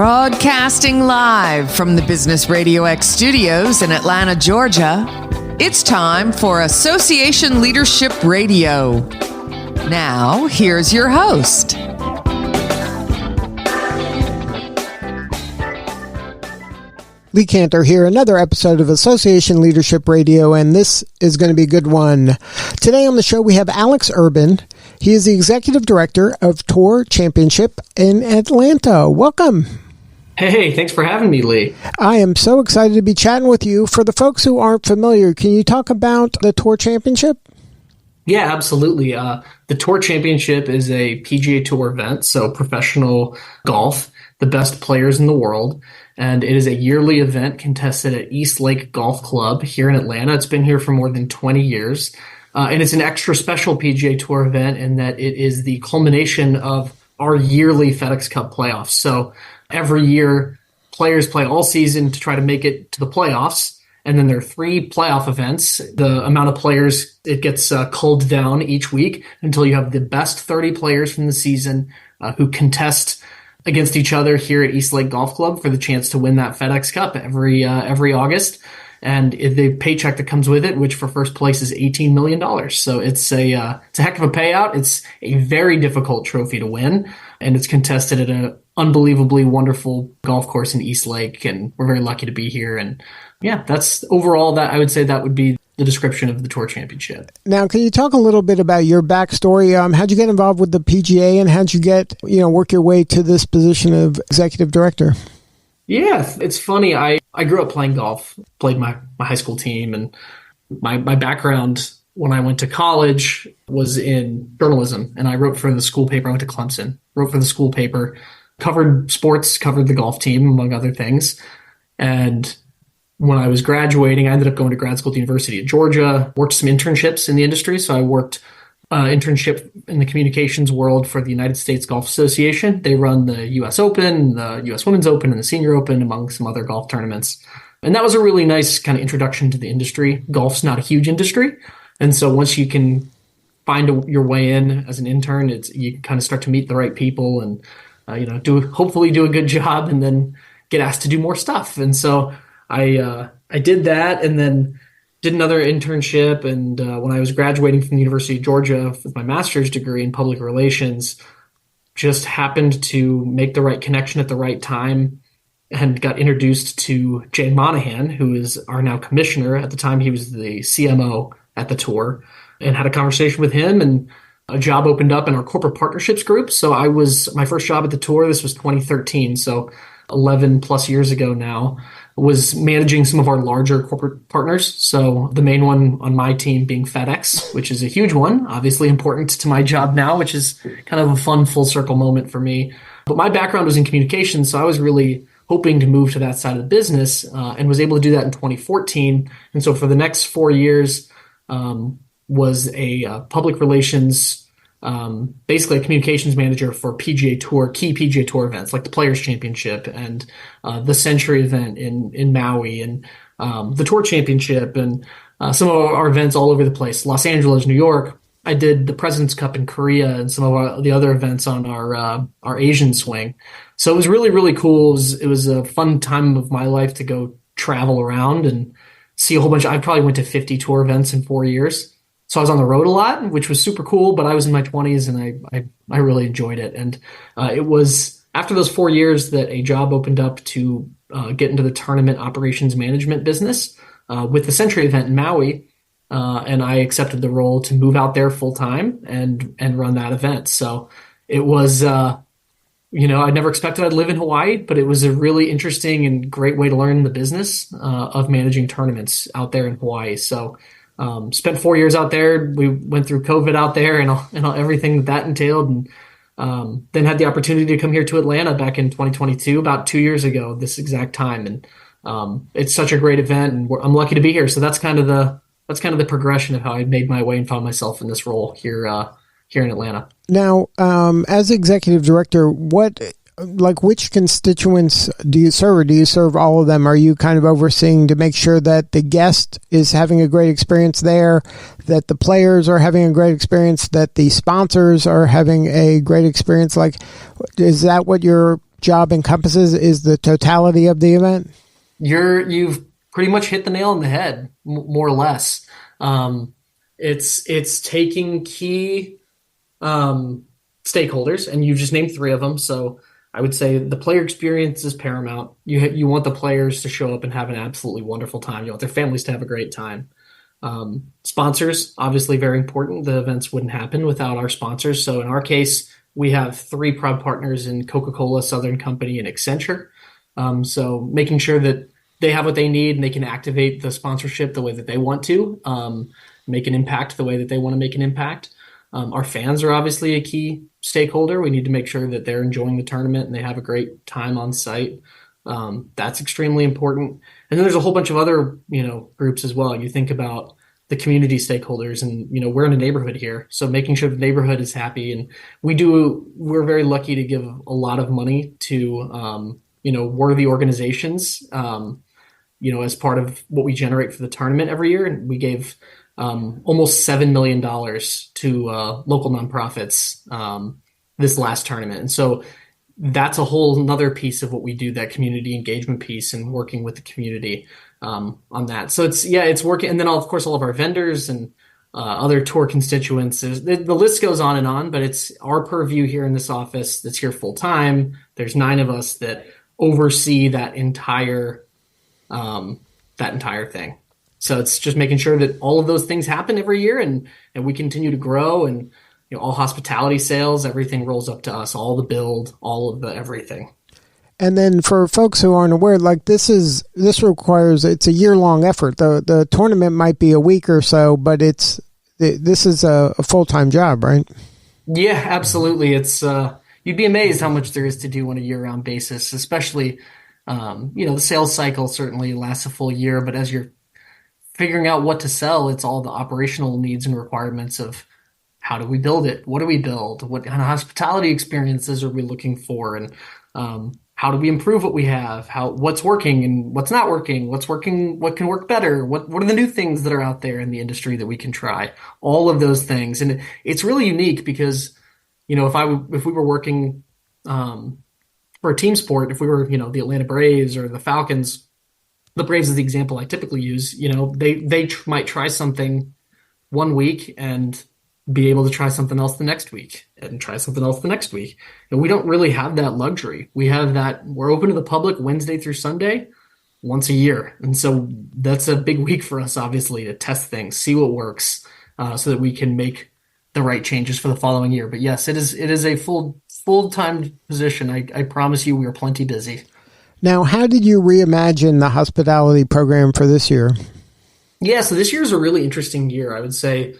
Broadcasting live from the Business RadioX studios in Atlanta, Georgia, it's time for Association Leadership Radio. Now, here's your host. Lee Kantor here, another episode of Association Leadership Radio, and this is going to be a good one. Today on the show, we have Alex Urban. He is the Executive Director of Tour Championship in Atlanta. Welcome. Hey, thanks for having me, Lee. I am so excited to be chatting with you. For the folks who aren't familiar, can you talk about the Tour Championship? Yeah, absolutely. The Tour Championship is a PGA Tour event, so professional golf, the best players in the world. And it is a yearly event contested at East Lake Golf Club here in Atlanta. It's been here for more than 20 years. And it's an extra special PGA Tour event in that it is the culmination of our yearly FedEx Cup playoffs. So every year, players play all season to try to make it to the playoffs. And then there are 3 playoff events. The amount of players, it gets culled down each week until you have the best 30 players from the season who contest against each other here at East Lake Golf Club for the chance to win that FedEx Cup every August. And the paycheck that comes with it, which for first place is $18 million. So it's a heck of a payout. It's a very difficult trophy to win, and it's contested at an unbelievably wonderful golf course in East Lake, and we're very lucky to be here. And yeah, that's overall that I would say that would be the description of the Tour Championship. Now, can you talk a little bit about your backstory? How'd you get involved with the PGA, and how'd you get, work your way to this position of executive director? Yeah, it's funny. I grew up playing golf, played my high school team, and my background when I went to college was in journalism, and I wrote for the school paper. I went to Clemson, wrote for the school paper, covered sports, covered the golf team, among other things. And when I was graduating, I ended up going to grad school at the University of Georgia, worked some internships in the industry. So I worked internship in the communications world for the United States Golf Association. They run the U.S. Open, the U.S. Women's Open, and the Senior Open, among some other golf tournaments. And that was a really nice kind of introduction to the industry. Golf's not a huge industry. And so once you can find your way in as an intern, you kind of start to meet the right people and hopefully do a good job and then get asked to do more stuff. And so I did that and then did another internship. And when I was graduating from the University of Georgia with my master's degree in public relations, just happened to make the right connection at the right time and got introduced to Jay Monahan, who is our now commissioner. At the time, he was the CMO at the tour, and had a conversation with him, and a job opened up in our corporate partnerships group. So my first job at the tour, this was 2013. So 11 plus years ago now, was managing some of our larger corporate partners. So the main one on my team being FedEx, which is a huge one, obviously important to my job now, which is kind of a fun full circle moment for me. But my background was in communications, so I was really hoping to move to that side of the business and was able to do that in 2014. And so for the next 4 years, was a public relations, basically a communications manager for PGA Tour, key PGA Tour events like the Players Championship and the Century event in Maui and the Tour Championship and some of our events all over the place, Los Angeles, New York. I did the President's Cup in Korea and some of the other events on our Asian swing. So it was really, really cool. It was a fun time of my life to go travel around and see a whole bunch. I probably went to 50 tour events in 4 years. So I was on the road a lot, which was super cool, but I was in my 20s and I really enjoyed it. And it was after those 4 years that a job opened up to get into the tournament operations management business with the Century event in Maui. And I accepted the role to move out there full time and run that event. So it was, I never expected I'd live in Hawaii, but it was a really interesting and great way to learn the business of managing tournaments out there in Hawaii. So spent 4 years out there. We went through COVID out there and everything that entailed. And then had the opportunity to come here to Atlanta back in 2022, about 2 years ago, this exact time. And it's such a great event and I'm lucky to be here. So that's kind of the progression of how I made my way and found myself in this role here in Atlanta. Now, as executive director, which constituents do you serve, or do you serve all of them? Are you kind of overseeing to make sure that the guest is having a great experience there, that the players are having a great experience, that the sponsors are having a great experience? Is that what your job encompasses is the totality of the event? You've pretty much hit the nail on the head, more or less. It's taking key stakeholders, and you just named three of them. So I would say the player experience is paramount. You want the players to show up and have an absolutely wonderful time. You want their families to have a great time. Sponsors, obviously very important. The events wouldn't happen without our sponsors. So in our case, we have three proud partners in Coca-Cola, Southern Company, and Accenture. So making sure that they have what they need and they can activate the sponsorship the way that they want to, make an impact the way that they want to make an impact. Our fans are obviously a key stakeholder. We need to make sure that they're enjoying the tournament and they have a great time on site. That's extremely important. And then there's a whole bunch of other, groups as well. You think about the community stakeholders, and, we're in a neighborhood here. So making sure the neighborhood is happy. And we're very lucky to give a lot of money to, worthy organizations, as part of what we generate for the tournament every year. And we gave almost $7 million to local nonprofits this last tournament. And so that's a whole another piece of what we do, that community engagement piece and working with the community on that. So it's working. And then, of course, all of our vendors and other tour constituents. The list goes on, but it's our purview here in this office that's here full time. There's 9 of us that oversee that entire thing. So it's just making sure that all of those things happen every year and we continue to grow, and all hospitality sales, everything rolls up to us, all the build, all of the everything. And then for folks who aren't aware, this requires, it's a year-long effort. The tournament might be a week or so, but this is a full-time job, right? Yeah, absolutely. It's you'd be amazed how much there is to do on a year-round basis, especially the sales cycle certainly lasts a full year, but as you're figuring out what to sell, it's all the operational needs and requirements of how do we build it? What do we build? What kind of hospitality experiences are we looking for? And how do we improve what we have? What's working and what's not working? What's working? What can work better? What are the new things that are out there in the industry that we can try? All of those things. And it's really unique because, if we were working for a team sport, if we were, the Atlanta Braves or the Falcons, the Braves is the example I typically use. They might try something one week and be able to try something else the next week and try something else the next week. And we don't really have that luxury. We're open to the public Wednesday through Sunday once a year. And so that's a big week for us, obviously, to test things, see what works, so that we can make the right changes for the following year. But yes, it is a full-time position. I promise you we are plenty busy. Now, how did you reimagine the hospitality program for this year? Yeah, so this year is a really interesting year. I would say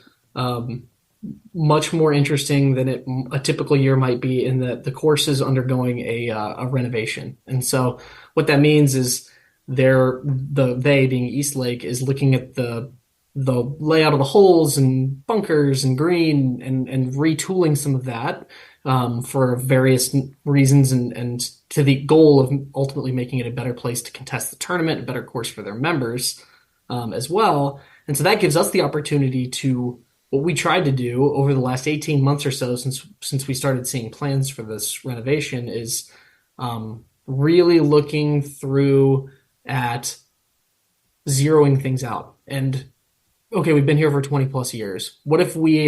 much more interesting than a typical year might be, in that the course is undergoing a renovation. And so what that means is they being Eastlake is looking at the layout of the holes and bunkers and green and retooling some of that for various reasons and to the goal of ultimately making it a better place to contest the tournament, a better course for their members as well. And so that gives us the opportunity to, what we tried to do over the last 18 months or so since we started seeing plans for this renovation, is really looking through at zeroing things out. And okay, we've been here for 20 plus years. What if we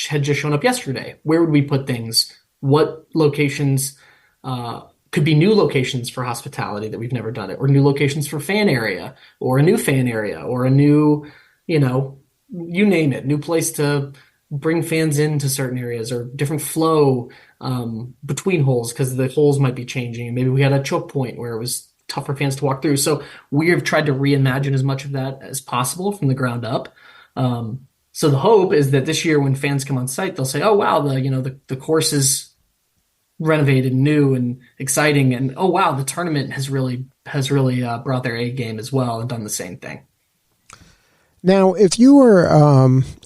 had just shown up yesterday? Where would we put things? What locations could be new locations for hospitality that we've never done it, or new locations for fan area, or a new fan area, or a new, you name it, new place to bring fans into certain areas, or different flow between holes because the holes might be changing. And maybe we had a choke point where it was tough for fans to walk through. So we have tried to reimagine as much of that as possible from the ground up. So the hope is that this year when fans come on site, they'll say, oh, wow, the course is renovated, new and exciting. And, oh, wow, the tournament has really brought their A game as well and done the same thing. Now, if you were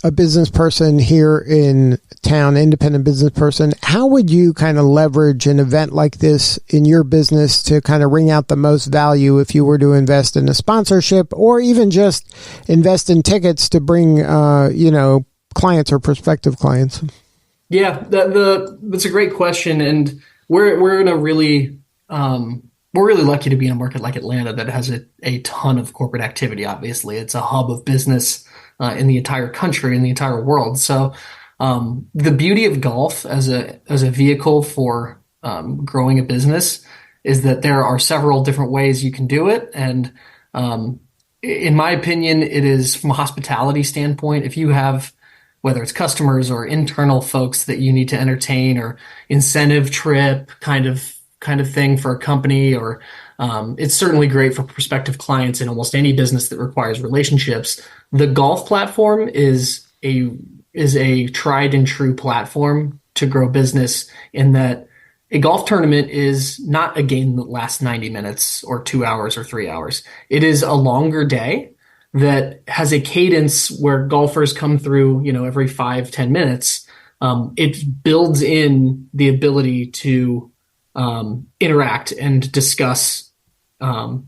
a business person here in town, independent business person, how would you kind of leverage an event like this in your business to kind of wring out the most value if you were to invest in a sponsorship or even just invest in tickets to bring, clients or prospective clients? Yeah, that's a great question. And we're in a really we're really lucky to be in a market like Atlanta that has a ton of corporate activity. Obviously, it's a hub of business in the entire country, in the entire world. So the beauty of golf as a vehicle for growing a business is that there are several different ways you can do it. And in my opinion, it is from a hospitality standpoint. If you have, whether it's customers or internal folks that you need to entertain, or incentive trip kind of thing for a company, or it's certainly great for prospective clients in almost any business that requires relationships. The golf platform is a tried and true platform to grow business, in that a golf tournament is not a game that lasts 90 minutes or 2 hours or 3 hours. It is a longer day that has a cadence where golfers come through, every 5-10 minutes. It builds in the ability to interact and discuss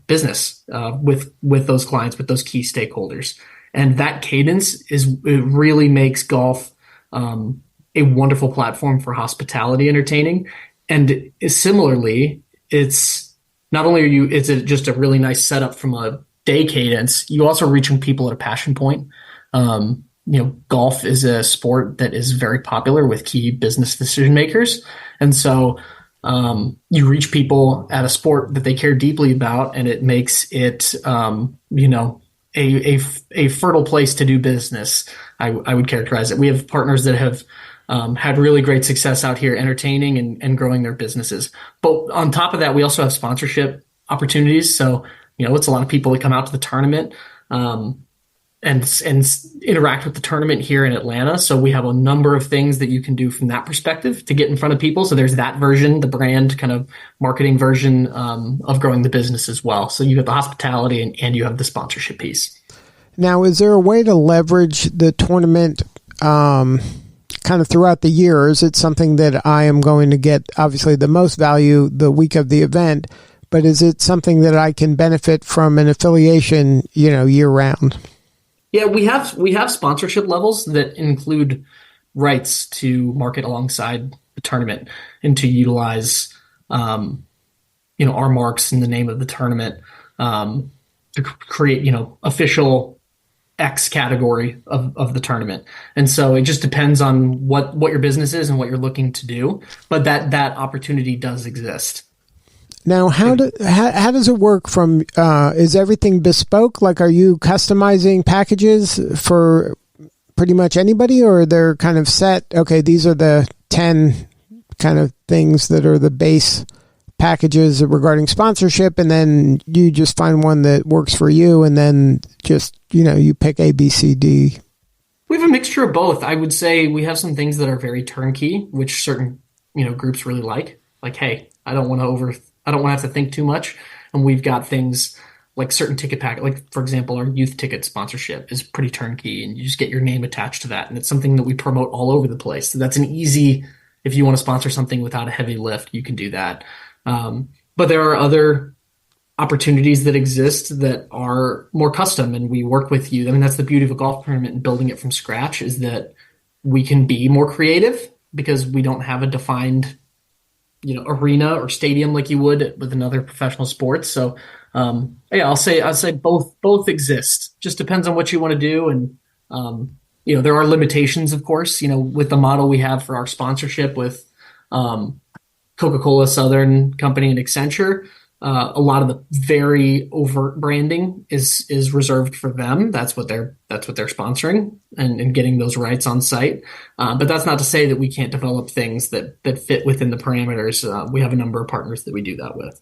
business with those clients, with those key stakeholders. And that cadence it really makes golf a wonderful platform for hospitality entertaining. And similarly, it's not only just a really nice setup from a day cadence, you also reaching people at a passion point. Golf is a sport that is very popular with key business decision makers. And so you reach people at a sport that they care deeply about, and it makes it, a fertile place to do business. I would characterize it. We have partners that have had really great success out here entertaining and growing their businesses. But on top of that, we also have sponsorship opportunities. So, it's a lot of people that come out to the tournament and interact with the tournament here in Atlanta. So we have a number of things that you can do from that perspective to get in front of people. So there's that version, the brand kind of marketing version of growing the business as well. So you have the hospitality and you have the sponsorship piece. Now, is there a way to leverage the tournament kind of throughout the year? Or is it something that I am going to get, obviously, the most value the week of the event, but is it something that I can benefit from an affiliation, year round? Yeah, we have sponsorship levels that include rights to market alongside the tournament and to utilize, our marks in the name of the tournament to create, official X category of the tournament. And so it just depends on what your business is and what you're looking to do, but that opportunity does exist. Now, how does it work from, is everything bespoke? Like, are you customizing packages for pretty much anybody, or are they kind of set, okay, these are the 10 kind of things that are the base packages regarding sponsorship, and then you just find one that works for you, and then just, you pick A, B, C, D? We have a mixture of both. I would say we have some things that are very turnkey, which certain, groups really like. Like, hey, I don't want to have to think too much. And we've got things like certain ticket packet, like for example, our youth ticket sponsorship is pretty turnkey, and you just get your name attached to that. And it's something that we promote all over the place. So that's an easy, if you want to sponsor something without a heavy lift, you can do that. But there are other opportunities that exist that are more custom, and we work with you. I mean, that's the beauty of a golf tournament and building it from scratch, is that we can be more creative because we don't have a defined arena or stadium like you would with another professional sport. So, I'll say both exist. Just depends on what you want to do. And, there are limitations, of course, with the model we have for our sponsorship with, Coca-Cola, Southern Company, and Accenture. A lot of the very overt branding is reserved for them. That's what they're sponsoring and getting those rights on site. But that's not to say that we can't develop things that fit within the parameters. We have a number of partners that we do that with.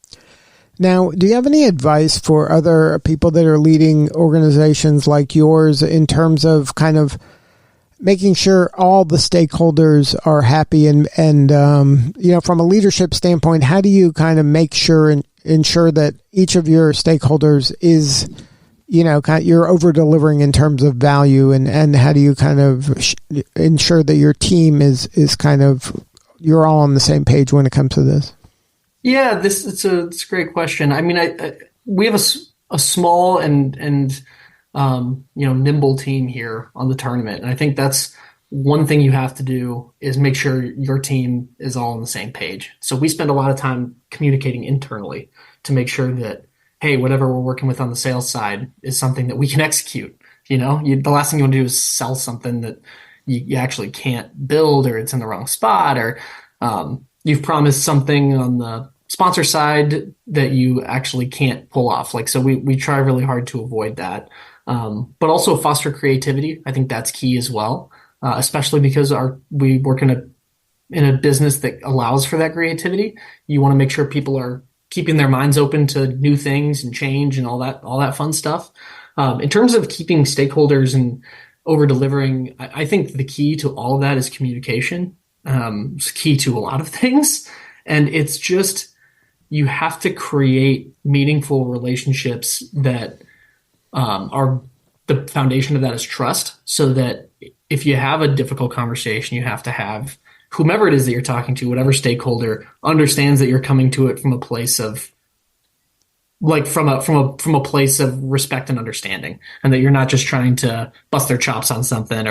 Now, do you have any advice for other people that are leading organizations like yours in terms of kind of making sure all the stakeholders are happy and from a leadership standpoint, how do you kind of make sure and ensure that each of your stakeholders is, you're over delivering in terms of value, and how do you kind of ensure that your team is kind of, you're all on the same page when it comes to this? Yeah, it's a great question. I mean, we have a small and nimble team here on the tournament, and I think that's one thing you have to do is make sure your team is all on the same page. So we spend a lot of time communicating internally to make sure that, hey, whatever we're working with on the sales side is something that we can execute. The last thing you want to do is sell something that you actually can't build, or it's in the wrong spot, or you've promised something on the sponsor side that you actually can't pull off. So we try really hard to avoid that. But also foster creativity. I think that's key as well, especially because we work in a business that allows for that creativity. You want to make sure people are keeping their minds open to new things and change and all that fun stuff. In terms of keeping stakeholders and over delivering, I think the key to all of that is communication. It's key to a lot of things. And it's just, you have to create meaningful relationships that are, the foundation of that is trust, so that if you have a difficult conversation, you have to have whomever it is that you're talking to, whatever stakeholder, understands that you're coming to it from a place of from a place of respect and understanding, and that you're not just trying to bust their chops on something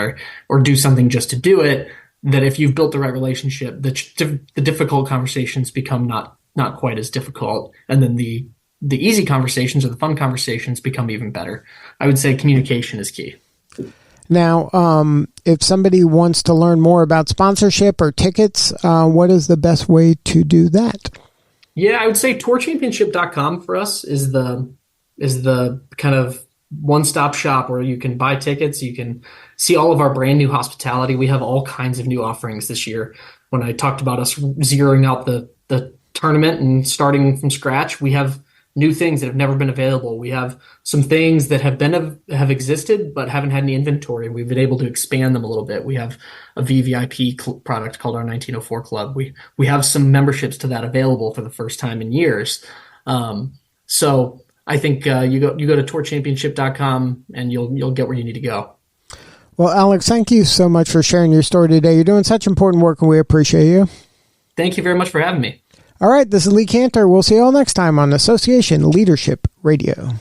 or do something just to do it. That if you've built the right relationship, the difficult conversations become not quite as difficult, and then the easy conversations or the fun conversations become even better. I would say communication is key. Now, if somebody wants to learn more about sponsorship or tickets, what is the best way to do that? Yeah, I would say tourchampionship.com for us is the kind of one-stop shop where you can buy tickets. You can see all of our brand new hospitality. We have all kinds of new offerings this year. When I talked about us zeroing out the tournament and starting from scratch, we have new things that have never been available. We have some things that have existed but haven't had any inventory. We've been able to expand them a little bit. We have a VVIP product called our 1904 Club. We have some memberships to that available for the first time in years. So I think you go to tourchampionship.com and you'll get where you need to go. Well, Alex, thank you so much for sharing your story today. You're doing such important work, and we appreciate you. Thank you very much for having me. All right, this is Lee Kantor. We'll see you all next time on Association Leadership Radio.